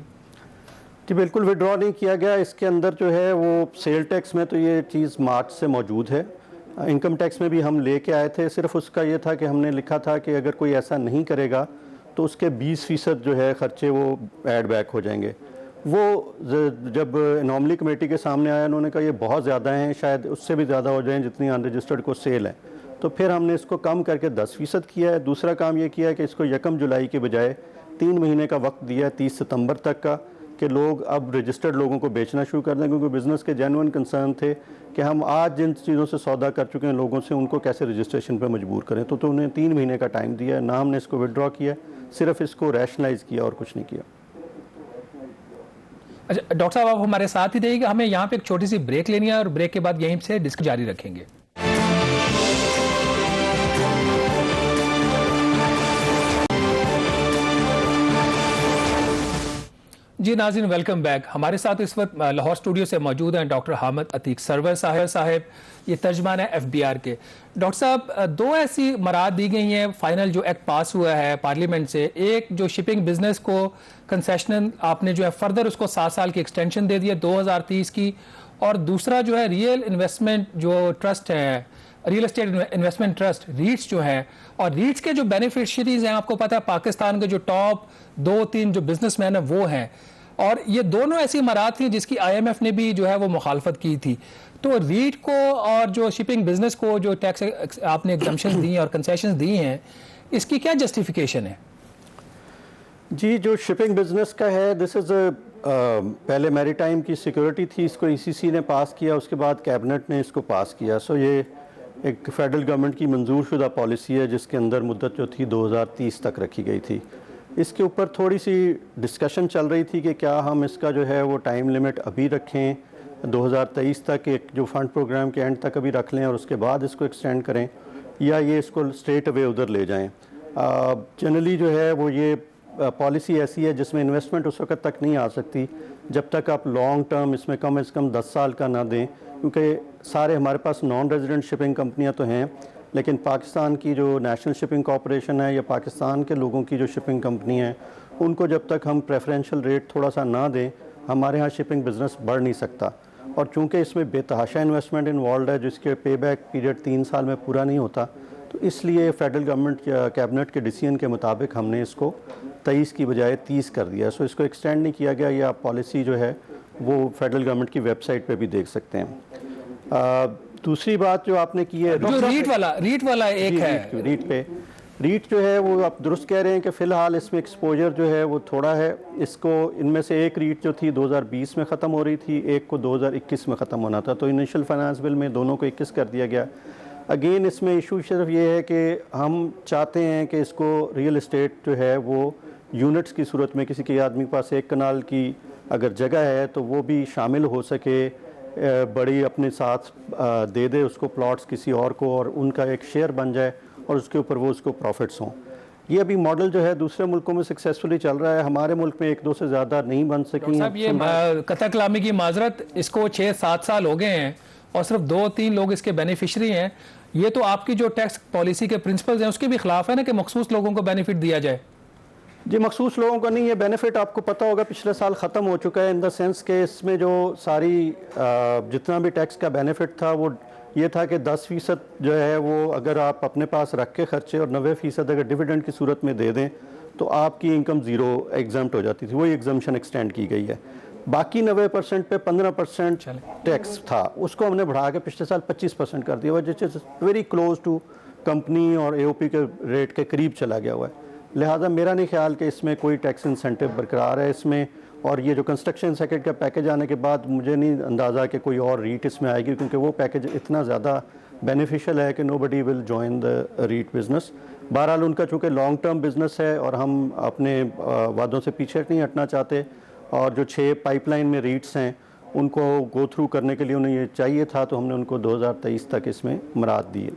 جی بالکل وڈرا نہیں کیا گیا. اس کے اندر جو ہے وہ سیل ٹیکس میں تو یہ چیز مارچ سے موجود ہے، انکم ٹیکس میں بھی ہم لے کے آئے تھے. صرف اس کا یہ تھا کہ ہم نے لکھا تھا کہ اگر کوئی ایسا نہیں کرے گا تو اس کے 20% جو ہے خرچے وہ ایڈ بیک ہو جائیں گے. وہ جب انوملی کمیٹی کے سامنے آیا انہوں نے کہا یہ بہت زیادہ ہیں، شاید اس سے بھی زیادہ ہو جائیں جتنی ان رجسٹرڈ کو سیل ہے. تو پھر ہم نے اس کو کم کر کے 10% کیا ہے. دوسرا کام یہ کیا ہے کہ اس کو 1 جولائی کے بجائے 3 مہینے کا وقت دیا ہے 30 ستمبر تک کا کہ لوگ اب رجسٹرڈ لوگوں کو بیچنا شروع کر دیں، کیونکہ بزنس کے جینوئن کنسرن تھے کہ ہم آج جن چیزوں سے سودا کر چکے ہیں لوگوں سے ان کو کیسے رجسٹریشن پہ مجبور کریں. تو انہیں 3 مہینے کا ٹائم دیا ہے. نہ ہم نے اس کو وڈرا کیا، صرف اس کو ریشنلائز کیا اور کچھ نہیں کیا. اچھا ڈاکٹر صاحب آپ ہمارے ساتھ ہی رہیے گا، ہمیں یہاں پہ ایک چھوٹی سی بریک لینی ہے اور بریک کے بعد یہیں سے ڈسکس جاری رکھیں گے. جی ناظرین ویلکم بیک. ہمارے ساتھ اس وقت لاہور اسٹوڈیو سے موجود ہیں ڈاکٹر حامد عتیق سرور صاحب، یہ ترجمان ہے FBR کے. ڈاکٹر صاحب 2 ایسی مراد دی گئی ہیں فائنل جو ایکٹ پاس ہوا ہے پارلیمنٹ سے. ایک جو شپنگ بزنس کو کنسیشنل آپ نے جو ہے فردر اس کو 7 سال کی ایکسٹینشن دے دی ہے 2030 کی، اور دوسرا جو ہے ریئل انویسٹمنٹ جو ٹرسٹ ہے، real estate investment trust REITs جو ہیں، اور ریٹس کے جو بینیفیشریز ہیں آپ کو پتہ ہے پاکستان کے جو ٹاپ 2-3 جو بزنس مین ہیں وہ ہیں، اور یہ دونوں ایسی مراد تھیں جس کی IMF نے بھی جو ہے وہ مخالفت کی تھی. تو ریٹ کو اور جو شپنگ بزنس کو جو ٹیکس آپ نے ایگزمپشن دی ہیں اور کنسیشنز دی ہیں اس کی کیا جسٹیفیکیشن ہے؟ جی جو شپنگ بزنس کا ہے دس از پہلے میری ٹائم کی سیکیورٹی تھی، اس کو ECC نے پاس کیا، اس کے بعد کیبنٹ نے اس کو پاس کیا. سو یہ ایک فیڈرل گورنمنٹ کی منظور شدہ پالیسی ہے جس کے اندر مدت جو تھی 2030 تک رکھی گئی تھی. اس کے اوپر تھوڑی سی ڈسکشن چل رہی تھی کہ کیا ہم اس کا جو ہے وہ ٹائم لیمٹ ابھی رکھیں 2023 تک، ایک جو فنڈ پروگرام کے اینڈ تک ابھی رکھ لیں اور اس کے بعد اس کو ایکسٹینڈ کریں، یا یہ اس کو اسٹریٹ اوے ادھر لے جائیں. جنرلی جو ہے وہ یہ پالیسی ایسی ہے جس میں انویسٹمنٹ اس وقت تک نہیں آ سکتی جب تک آپ لانگ ٹرم اس میں کم از کم 10 سال کا نہ دیں، کیونکہ سارے ہمارے پاس نان ریزیڈنٹ شپنگ کمپنیاں تو ہیں لیکن پاکستان کی جو نیشنل شپنگ کارپوریشن ہے یا پاکستان کے لوگوں کی جو شپنگ کمپنی ہیں ان کو جب تک ہم پریفرینشیل ریٹ تھوڑا سا نہ دیں ہمارے ہاں شپنگ بزنس بڑھ نہیں سکتا. اور چونکہ اس میں بے تحاشا انویسٹمنٹ انوالوڈ ہے جس کے پے بیک پیریڈ 3 سال میں پورا نہیں ہوتا، تو اس لیے فیڈرل گورنمنٹ یا کیبنٹ کے ڈیسیژن کے مطابق ہم نے اس کو 23 کی بجائے 30 کر دیا. سو اس کو ایکسٹینڈ نہیں کیا گیا. یہ آپ پالیسی جو ہے وہ فیڈرل گورنمنٹ کی ویب سائٹ پہ بھی دیکھ سکتے ہیں. دوسری بات جو آپ نے کی ہے جو ریٹ والا ایک ہے ریٹ پہ، ریٹ جو ہے وہ آپ درست کہہ رہے ہیں کہ فی الحال اس میں ایکسپوجر جو ہے وہ تھوڑا ہے. اس کو ان میں سے ایک ریٹ جو تھی 2020 میں ختم ہو رہی تھی, ایک کو 2021 میں ختم ہونا تھا, تو انیشل فائنانس بل میں دونوں کو 21 کر دیا گیا. اگین اس میں ایشو صرف یہ ہے کہ ہم چاہتے ہیں کہ اس کو ریئل اسٹیٹ جو ہے وہ یونٹس کی صورت میں, کسی کے آدمی کے پاس 1 کنال کی اگر جگہ ہے تو وہ بھی شامل ہو سکے, بڑی اپنے ساتھ دے دے اس کو پلاٹس کسی اور کو, اور ان کا ایک شیئر بن جائے اور اس کے اوپر وہ اس کو پروفٹس ہوں. یہ ابھی ماڈل جو ہے دوسرے ملکوں میں سکسیسفلی چل رہا ہے, ہمارے ملک میں 1-2 سے زیادہ نہیں بن سکی. صاحب یہ قطع کلامی کی معذرت, اس کو 6-7 سال ہو گئے ہیں اور صرف 2-3 لوگ اس کے بینیفیشری ہیں. یہ تو آپ کی جو ٹیکس پالیسی کے پرنسپلز ہیں اس کے بھی خلاف ہے نا کہ مخصوص لوگوں کو بینیفٹ دیا جائے. جی مخصوص لوگوں کا نہیں, یہ بینیفٹ آپ کو پتہ ہوگا پچھلے سال ختم ہو چکا ہے, ان دا سینس کہ اس میں جو ساری جتنا بھی ٹیکس کا بینیفٹ تھا وہ یہ تھا کہ 10% جو ہے وہ اگر آپ اپنے پاس رکھ کے خرچے اور 90% اگر ڈیویڈنڈ کی صورت میں دے دیں تو آپ کی انکم 0 ایگزمپٹ ہو جاتی تھی. وہی ایگزمپشن ایکسٹینڈ کی گئی ہے. باقی 90% پہ 15% ٹیکس تھا, اس کو ہم نے بڑھا کے پچھلے سال 25% کر دیا ہوا, جس is very close to company اور اے او پی کے ریٹ کے قریب چلا گیا ہوا ہے. لہٰذا میرا نہیں خیال کہ اس میں کوئی ٹیکس انسینٹیو برقرار ہے اس میں. اور یہ جو کنسٹرکشن سیکٹر کا پیکج آنے کے بعد مجھے نہیں اندازہ کہ کوئی اور ریٹ اس میں آئے گی, کیونکہ وہ پیکج اتنا زیادہ بینیفیشل ہے کہ nobody will join the rate business. بہرحال ان کا چونکہ لانگ ٹرم بزنس ہے اور ہم اپنے وعدوں سے پیچھے نہیں ہٹنا چاہتے, اور جو 6 پائپ لائن میں ریٹس ہیں ان کو گو تھرو کرنے کے لیے انہیں یہ چاہیے تھا, تو ہم نے ان کو 2023 تک اس میں مراد دی ہے.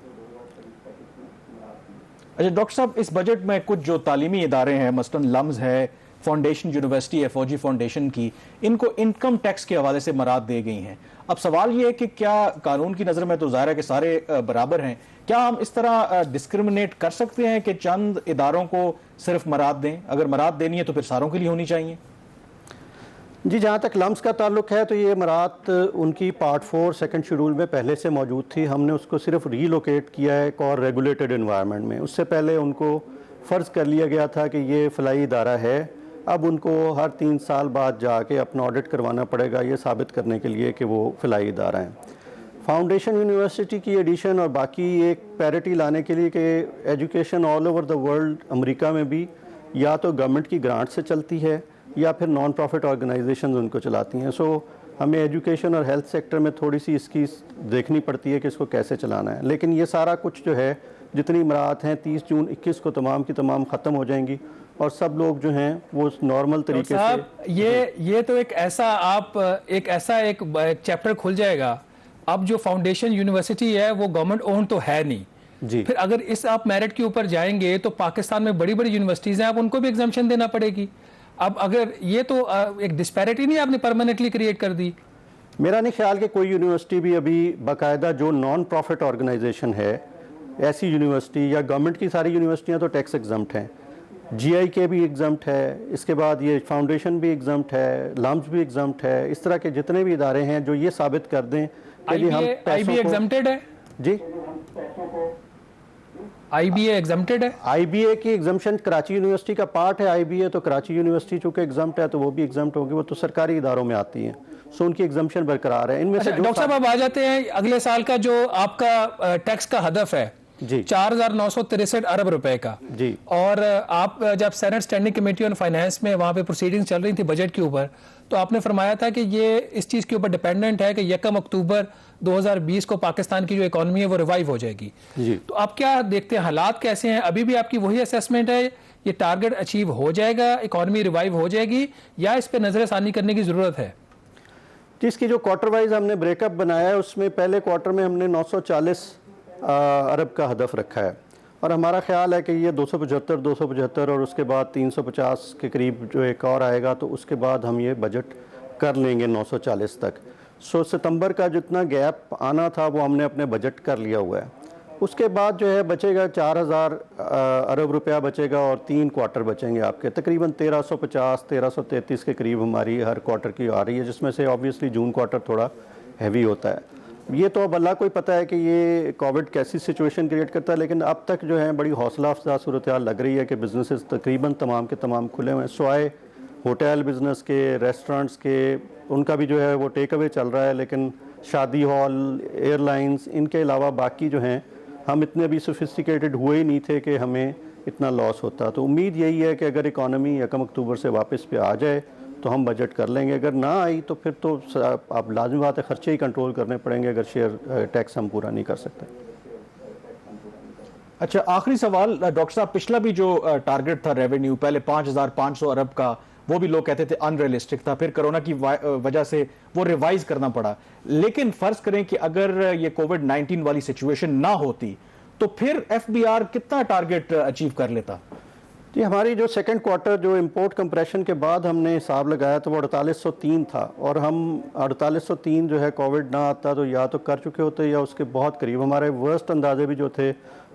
اچھا ڈاکٹر صاحب, اس بجٹ میں کچھ جو تعلیمی ادارے ہیں مثلاً لمز ہے, فاؤنڈیشن یونیورسٹی ہے فوجی فاؤنڈیشن کی, ان کو انکم ٹیکس کے حوالے سے مراد دی گئی ہیں. اب سوال یہ ہے کہ کیا قانون کی نظر میں تو ظاہر ہے کہ سارے برابر ہیں, کیا ہم اس طرح ڈسکرمنیٹ کر سکتے ہیں کہ چند اداروں کو صرف مراد دیں؟ اگر مراد دینی ہے تو پھر ساروں کے لیے ہونی چاہیے. جی جہاں تک لمز کا تعلق ہے تو یہ مراد ان کی پارٹ 4 سیکنڈ شیڈول میں پہلے سے موجود تھی. ہم نے اس کو صرف ری لوکیٹ کیا ہے ایک اور ریگولیٹڈ انوائرمنٹ میں. اس سے پہلے ان کو فرض کر لیا گیا تھا کہ یہ فلاحی ادارہ ہے, اب ان کو ہر 3 سال بعد جا کے اپنا آڈٹ کروانا پڑے گا یہ ثابت کرنے کے لیے کہ وہ فلاحی ادارہ ہیں. فاؤنڈیشن یونیورسٹی کی ایڈیشن اور باقی ایک پیرٹی لانے کے لیے کہ education all over the world, امریکہ میں بھی یا تو گورنمنٹ کی گرانٹ سے چلتی ہے یا پھر نان پروفٹ آرگنائزیشنز ان کو چلاتی ہیں. سو ہمیں ایجوکیشن اور ہیلتھ سیکٹر میں تھوڑی سی اس کی دیکھنی پڑتی ہے کہ اس کو کیسے چلانا ہے. لیکن یہ سارا کچھ جو ہے جتنی مراعات ہیں 30 جون 21 کو تمام کی تمام ختم ہو جائیں گی, اور سب لوگ جو ہیں وہ نارمل طریقے سے. یہ تو ایک ایسا چیپٹر کھل جائے گا. اب جو فاؤنڈیشن یونیورسٹی ہے وہ گورنمنٹ اون تو ہے نہیں جی, پھر اگر اس آپ میرٹ کے اوپر جائیں گے تو پاکستان میں بڑی بڑی یونیورسٹیز ہیں, اب ان کو بھی ایگزمپشن دینا پڑے گی. اب اگر یہ تو ایک ڈسپیرٹی نہیں آپ نے پرماننٹلی کریٹ کر دی. میرا نہیں خیال کہ کوئی یونیورسٹی بھی ابھی باقاعدہ جو نان پروفٹ آرگنائزیشن ہے ایسی یونیورسٹی, یا گورنمنٹ کی ساری یونیورسٹیاں تو ٹیکس ایگزمپٹ ہیں, جی آئی کے بھی ایگزمپٹ ہے, اس کے بعد یہ فاؤنڈیشن بھی ایگزمپٹ ہے, لمز بھی ایگزمپٹ ہے. اس طرح کے جتنے بھی ادارے ہیں جو یہ ثابت کر دیں کہ ہم آئی بی اے ایگزمپٹڈ ہے. جی آئی بی اے ایگزمپٹڈ ہے. آئی بی اے کی ایگزمپشن کراچی یونیورسٹی کا پارٹ ہے. آئی بی اے تو کراچی یونیورسٹی چونکہ ایگزمپٹ ہے تو وہ بھی ایگزمپٹ ہوگی, وہ تو سرکاری اداروں میں آتی ہیں, سو ان کی ایگزمپشن برقرار ہے. ان میں سے ڈاکٹر صاحب اب آ جاتے ہیں اگلے سال کا جو آپ کا ٹیکس کا ہدف ہے جی 4,963 ارب روپے کا. جی, اور آپ جب senate standing committee on finance میں وہاں پہ پروسیڈنگز چل رہی تھی بجٹ کے اوپر, تو آپ نے فرمایا تھا کہ یہ اس چیز کے اوپر ڈیپینڈنٹ ہے کہ 1 اکتوبر 2020 کو پاکستان کی جو اکانومی ہے وہ ریوائیو ہو جائے گی. جی, تو آپ کیا دیکھتے ہیں, حالات کیسے ہیں؟ ابھی بھی آپ کی وہی اسیسمنٹ ہے یہ ٹارگٹ اچیو ہو جائے گا, اکانومی ریوائیو ہو جائے گی, یا اس پہ نظر ثانی کرنے کی ضرورت ہے؟ جس کی جو کوارٹر وائز ہم نے بریک اپ بنایا ہے اس میں پہلے کوارٹر میں ہم نے 940 ارب کا ہدف رکھا ہے, اور ہمارا خیال ہے کہ یہ 275 اور اس کے بعد 350 کے قریب جو ایک اور آئے گا, تو اس کے بعد ہم یہ بجٹ کر لیں گے 940 تک. سو ستمبر کا جتنا گیپ آنا تھا وہ ہم نے اپنے بجٹ کر لیا ہوا ہے. اس کے بعد جو ہے بچے گا 4000 ارب روپیہ بچے گا, اور 3 کوارٹر بچیں گے آپ کے, تقریباً 1333 کے قریب ہماری ہر کوارٹر کی آ رہی ہے, جس میں سے آبویسلی جون کوارٹر تھوڑا ہیوی ہوتا ہے. یہ تو اب اللہ کو ہی پتہ ہے کہ یہ کووڈ کیسی سچویشن کریٹ کرتا ہے, لیکن اب تک جو ہے بڑی حوصلہ افزا صورتحال لگ رہی ہے کہ بزنسز تقریباً تمام کے تمام کھلے ہوئے ہیں, سوائے ہوٹل بزنس کے, ریسٹورنٹس کے, ان کا بھی جو ہے وہ ٹیک اوے چل رہا ہے, لیکن شادی ہال, ایئر لائنز, ان کے علاوہ باقی جو ہیں ہم اتنے بھی سوفسٹیکیٹڈ ہوئے ہی نہیں تھے کہ ہمیں اتنا لاس ہوتا. تو امید یہی ہے کہ اگر اکانومی 1 اکتوبر سے واپس پہ آ جائے تو ہم بجٹ کر لیں گے. اگر نہ آئی تو پھر تو آپ لازمی بات ہے خرچے ہی کنٹرول کرنے پڑیں گے اگر شیئر ٹیکس ہم پورا نہیں کر سکتے. اچھا آخری سوال ڈاکٹر صاحب, پچھلا بھی جو ٹارگٹ تھا ریونیو پہلے 5,500 ارب کا, وہ بھی لوگ کہتے تھے ان ریئلسٹک تھا, پھر کرونا کی وجہ سے وہ ریوائز کرنا پڑا. لیکن فرض کریں کہ اگر یہ کووڈ-19 والی سچویشن نہ ہوتی تو پھر ایف بی آر کتنا ٹارگٹ اچیو کر لیتا؟ جی ہماری جو سیکنڈ کوارٹر جو امپورٹ کمپریشن کے بعد ہم نے حساب لگایا تو وہ 4803 تھا, اور ہم 4803 جو ہے کووڈ نہ آتا تو یا تو کر چکے ہوتے یا اس کے بہت قریب. ہمارے ورسٹ اندازے بھی جو تھے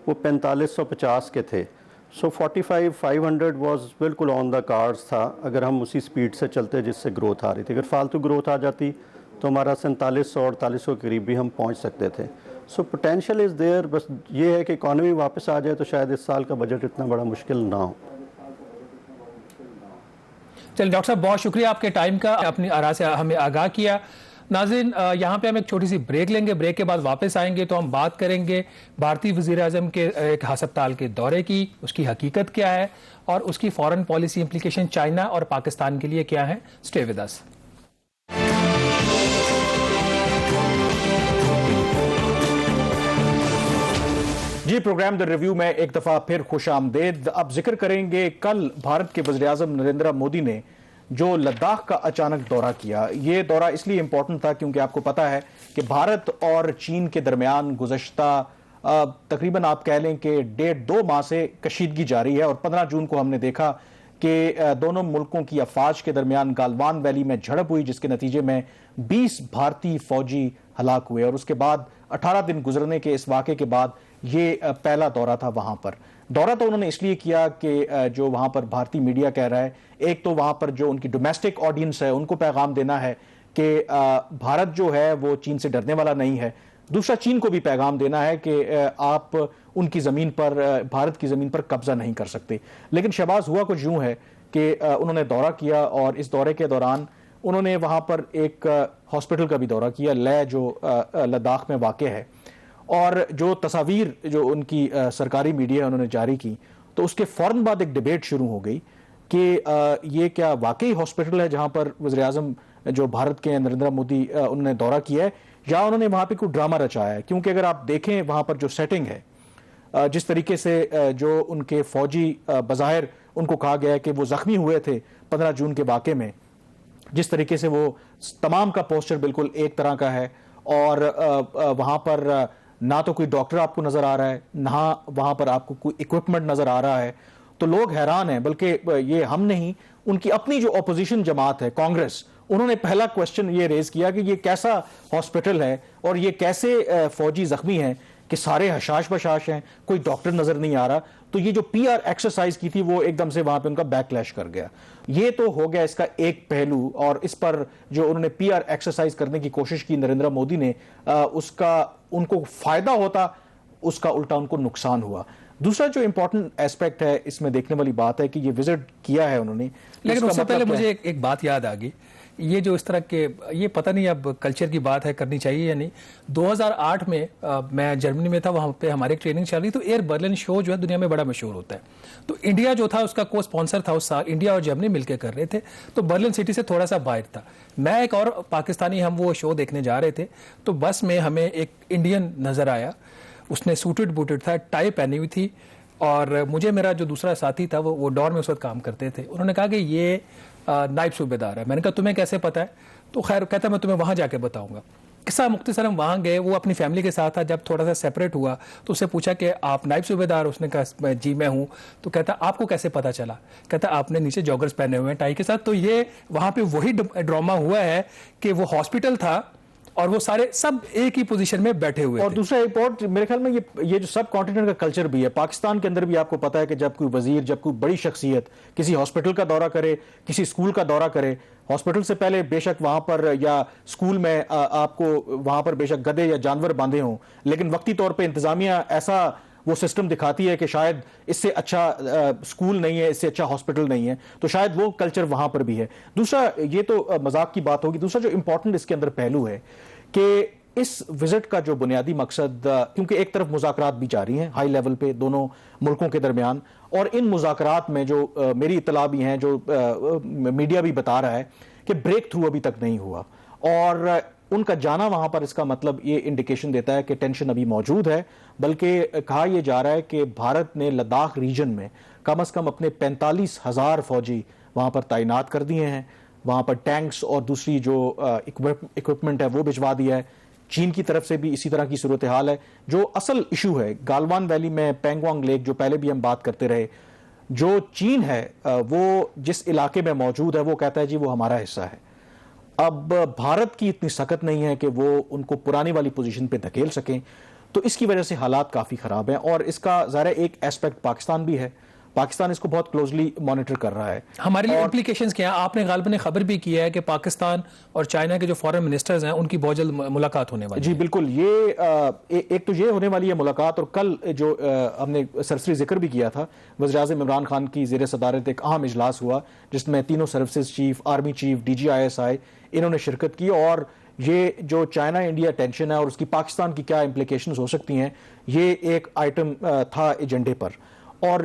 وہ 4550 کے تھے. سو 45,500 واز بالکل آن دا کارڈز تھا اگر ہم اسی سپیڈ سے چلتے جس سے گروتھ آ رہی تھی. اگر فالتو گروتھ آ جاتی تو ہمارا 4700-4800 کے قریب بھی ہم پہنچ سکتے تھے. سو پوٹینشیل از دیئر, بس یہ ہے کہ اکانومی واپس آ جائے تو شاید اس سال کا بجٹ اتنا بڑا مشکل نہ ہو. چلیے ڈاکٹر صاحب بہت شکریہ آپ کے ٹائم کا, اپنی آراء سے ہمیں آگاہ کیا. ناظرین یہاں پہ ہم ایک چھوٹی سی بریک لیں گے, بریک کے بعد واپس آئیں گے تو ہم بات کریں گے بھارتی وزیر اعظم کے ایک ہسپتال کے دورے کی, اس کی حقیقت کیا ہے اور اس کی فارن پالیسی امپلیکیشن چائنا اور پاکستان کے لیے کیا ہے. Stay with us. جی پروگرام دا ریویو میں ایک دفعہ پھر خوش آمدید. اب ذکر کریں گے کل بھارت کے وزیر اعظم نریندر مودی نے جو لداخ کا اچانک دورہ کیا. یہ دورہ اس لیے امپورٹنٹ تھا کیونکہ آپ کو پتا ہے کہ بھارت اور چین کے درمیان گزشتہ تقریباً آپ کہہ لیں کہ 1.5-2 ماہ سے کشیدگی جاری ہے, اور 15 جون کو ہم نے دیکھا کہ دونوں ملکوں کی افواج کے درمیان گالوان ویلی میں جھڑپ ہوئی جس کے نتیجے میں 20 بھارتی فوجی ہلاک ہوئے, اور اس کے بعد 18 دن گزرنے کے اس واقعے کے بعد یہ پہلا دورہ تھا وہاں پر. دورہ تو انہوں نے اس لیے کیا کہ جو وہاں پر بھارتی میڈیا کہہ رہا ہے, ایک تو وہاں پر جو ان کی ڈومیسٹک آڈینس ہے ان کو پیغام دینا ہے کہ بھارت جو ہے وہ چین سے ڈرنے والا نہیں ہے, دوسرا چین کو بھی پیغام دینا ہے کہ آپ ان کی زمین پر, بھارت کی زمین پر قبضہ نہیں کر سکتے. لیکن شہباز ہوا کچھ یوں ہے کہ انہوں نے دورہ کیا, اور اس دورے کے دوران انہوں نے وہاں پر ایک ہاسپٹل کا بھی دورہ کیا, لے جو لداخ میں واقع ہے, اور جو تصاویر جو ان کی سرکاری میڈیا انہوں نے جاری کی تو اس کے فوراً بعد ایک ڈیبیٹ شروع ہو گئی کہ یہ کیا واقعی ہاسپٹل ہے جہاں پر وزیر اعظم جو بھارت کے نریندر مودی انہوں نے دورہ کیا ہے, یا انہوں نے وہاں پہ کوئی ڈرامہ رچایا ہے. کیونکہ اگر آپ دیکھیں وہاں پر جو سیٹنگ ہے, جس طریقے سے جو ان کے فوجی بظاہر ان کو کہا گیا ہے کہ وہ زخمی ہوئے تھے 15 جون کے واقعے میں, جس طریقے سے وہ تمام کا پوسچر بالکل ایک طرح کا ہے, اور وہاں پر نہ تو کوئی ڈاکٹر آپ کو نظر آ رہا ہے, نہ وہاں پر آپ کو کوئی اکوپمنٹ نظر آ رہا ہے, تو لوگ حیران ہیں. بلکہ یہ ہم نہیں, ان کی اپنی جو اپوزیشن جماعت ہے کانگریس, انہوں نے پہلا کوشچن یہ ریز کیا کہ یہ کیسا ہاسپٹل ہے اور یہ کیسے فوجی زخمی ہیں کہ سارے حشاش بشاش ہیں, کوئی ڈاکٹر نظر نہیں آ رہا. تو یہ جو پی آر ایکسرسائز کی تھی وہ ایک دم سے وہاں پہ ان کا بیک لیش کر گیا. یہ تو ہو گیا اس کا ایک پہلو, اور اس پر جو انہوں نے پی آر ایکسرسائز کرنے کی کوشش کی نریندر مودی نے, اس کا ان کو فائدہ ہوتا, اس کا الٹا ان کو نقصان ہوا. دوسرا جو امپورٹنٹ ایسپیکٹ ہے اس میں دیکھنے والی بات ہے کہ یہ وزٹ کیا ہے انہوں نے, لیکن اس سے پہلے مجھے ایک بات یاد آ گئی. یہ جو اس طرح کے, یہ پتہ نہیں اب کلچر کی بات ہے, کرنی چاہیے یا نہیں. 2008 میں میں جرمنی میں تھا, وہاں پہ ہماری ایک ٹریننگ چل رہی, تو ایئر برلن شو جو ہے دنیا میں بڑا مشہور ہوتا ہے. تو انڈیا جو تھا اس کا کو اسپانسر تھا اس سال, انڈیا اور جرمنی مل کے کر رہے تھے, تو برلن سٹی سے تھوڑا سا باہر تھا. میں ایک اور پاکستانی, ہم وہ شو دیکھنے جا رہے تھے, تو بس میں ہمیں ایک انڈین نظر آیا, اس نے سوٹڈ بوٹڈ تھا, ٹائی پہنی ہوئی تھی, اور مجھے میرا جو دوسرا ساتھی تھا وہ ڈور میں اس وقت کام کرتے تھے, انہوں نے کہا کہ یہ نائب صوبیدار ہے. میں نے کہا تمہیں کیسے پتہ ہے؟ تو خیر کہتا میں تمہیں وہاں جا کے بتاؤں گا. قصہ مختصر ہم وہاں گئے, وہ اپنی فیملی کے ساتھ تھا. جب تھوڑا سا سیپریٹ ہوا تو اس سے پوچھا کہ آپ نائب صوبیدار؟ اس نے کہا جی میں ہوں. تو کہتا آپ کو کیسے پتہ چلا؟ کہتا آپ نے نیچے جاگرز پہنے ہوئے ہیں ٹائی کے ساتھ. تو یہ وہاں پہ وہی ڈراما ہوا ہے کہ وہ ہاسپٹل تھا اور وہ سارے سب ایک ہی پوزیشن میں بیٹھے ہوئے. اور دوسرا ایئرپورٹ میرے خیال میں یہ جو سب کانٹیننٹ کا کلچر بھی ہے, پاکستان کے اندر بھی آپ کو پتا ہے کہ جب کوئی وزیر, جب کوئی بڑی شخصیت کسی ہاسپٹل کا دورہ کرے, کسی اسکول کا دورہ کرے, ہاسپٹل سے پہلے بے شک وہاں پر یا اسکول میں آپ کو وہاں پر بے شک گدھے یا جانور باندھے ہوں, لیکن وقتی طور پہ انتظامیہ ایسا وہ سسٹم دکھاتی ہے کہ شاید اس سے اچھا اسکول نہیں ہے, اس سے اچھا ہاسپٹل نہیں ہے, تو شاید وہ کلچر وہاں پر بھی ہے. دوسرا یہ تو مذاق کی بات ہوگی. دوسرا جو امپورٹنٹ اس کے اندر پہلو ہے کہ اس وزٹ کا جو بنیادی مقصد، کیونکہ ایک طرف مذاکرات بھی جاری ہیں ہائی لیول پہ دونوں ملکوں کے درمیان، اور ان مذاکرات میں جو میری اطلاع بھی ہیں، جو میڈیا بھی بتا رہا ہے کہ بریک تھرو ابھی تک نہیں ہوا، اور ان کا جانا وہاں پر اس کا مطلب یہ انڈیکیشن دیتا ہے کہ ٹینشن ابھی موجود ہے، بلکہ کہا یہ جا رہا ہے کہ بھارت نے لداخ ریجن میں کم از کم اپنے 45,000 فوجی وہاں پر تعینات کر دیے ہیں، وہاں پر ٹینکس اور دوسری جو اکوپمنٹ ہے وہ بھجوا دیا ہے۔ چین کی طرف سے بھی اسی طرح کی صورتحال ہے۔ جو اصل ایشو ہے گالوان ویلی میں پینگوانگ لیک، جو پہلے بھی ہم بات کرتے رہے، جو چین ہے وہ جس علاقے میں موجود ہے وہ کہتا ہے جی وہ ہمارا حصہ ہے۔ اب بھارت کی اتنی سخت نہیں ہے کہ وہ ان کو پرانی والی پوزیشن پہ دھکیل سکیں، تو اس کی وجہ سے حالات کافی خراب ہیں، اور اس کا ظاہر ایک ایسپیکٹ پاکستان بھی ہے، پاکستان اس کو بہت کلوزلی مانیٹر کر رہا ہے۔ ہمارے لیے امپلیکیشنز کیا ہیں؟ آپ نے غالباً خبر بھی کیا ہے کہ پاکستان اور چائنا کے جو فارن منسٹرز ہیں ان کی بہت جلد ملاقات ہونے والی ہے۔ جی بالکل، یہ ایک تو یہ ہونے والی ہے ملاقات، اور کل جو ہم نے سرسری ذکر بھی کیا تھا، وزیر اعظم عمران خان کی زیر صدارت ایک اہم اجلاس ہوا جس میں تینوں services chief, army chief, D G I S I, انہوں نے شرکت کی، اور یہ جو چائنا انڈیا ٹینشن ہے اور اس کی پاکستان کی کیا امپلیکیشنز ہو سکتی ہیں، یہ ایک آئٹم تھا ایجنڈے پر۔ اور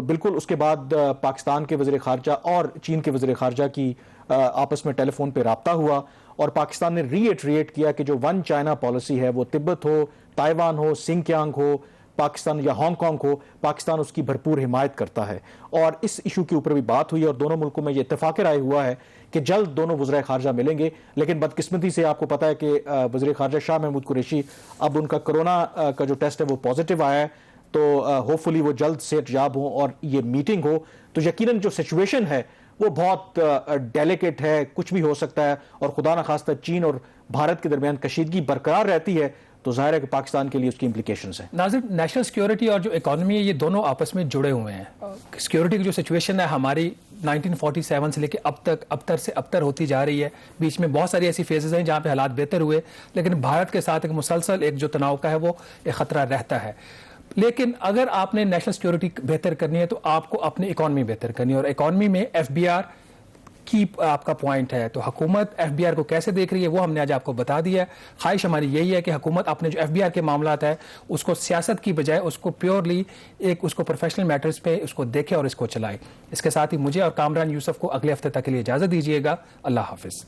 بالکل اس کے بعد پاکستان کے وزیر خارجہ اور چین کے وزیر خارجہ کی آپس میں ٹیلی فون پہ رابطہ ہوا، اور پاکستان نے ری ایٹریٹ کیا کہ جو ون چائنا پالیسی ہے، وہ تبت ہو، تائیوان ہو، سنکیانگ ہو، پاکستان یا ہانگ کانگ ہو، پاکستان اس کی بھرپور حمایت کرتا ہے۔ اور اس ایشو کے اوپر بھی بات ہوئی، اور دونوں ملکوں میں یہ اتفاق رائے ہوا ہے کہ جلد دونوں وزرائے خارجہ ملیں گے۔ لیکن بدقسمتی سے آپ کو پتا ہے کہ وزیر خارجہ شاہ محمود قریشی، اب ان کا کرونا کا جو ٹیسٹ ہے وہ پازیٹیو آیا ہے، تو ہوپ فلی وہ جلد صحت یاب ہوں اور یہ میٹنگ ہو، تو یقیناً جو سچویشن ہے وہ بہت ڈیلیکیٹ ہے، کچھ بھی ہو سکتا ہے، اور خدا نخواستہ چین اور بھارت کے درمیان کشیدگی برقرار رہتی ہے تو ظاہر ہے کہ پاکستان کے لیے اس کی امپلیکیشنز ہیں۔ ناظرین، نیشنل سیکیورٹی اور جو اکانومی ہے یہ دونوں آپس میں جڑے ہوئے ہیں۔ سیکیورٹی کی جو سچویشن ہے ہماری 1947 سے لے کے اب تک ابتر سے ابتر ہوتی جا رہی ہے، بیچ میں بہت ساری ایسی فیزز ہیں جہاں پہ حالات بہتر ہوئے، لیکن بھارت کے ساتھ ایک مسلسل ایک جو تناؤ کا ہے وہ ایک خطرہ رہتا ہے۔ لیکن اگر آپ نے نیشنل سیکیورٹی بہتر کرنی ہے تو آپ کو اپنی اکانومی بہتر کرنی ہے، اور اکانومی میں ایف بی آر کی آپ کا پوائنٹ ہے، تو حکومت ایف بی آر کو کیسے دیکھ رہی ہے وہ ہم نے آج آپ کو بتا دیا ہے۔ خواہش ہماری یہی ہے کہ حکومت اپنے جو ایف بی آر کے معاملات ہے اس کو سیاست کی بجائے اس کو پیورلی اس کو پروفیشنل میٹرز پہ اس کو دیکھے اور اس کو چلائے۔ اس کے ساتھ ہی مجھے اور کامران یوسف کو اگلے ہفتے تک کے لیے اجازت دیجیے گا۔ اللہ حافظ۔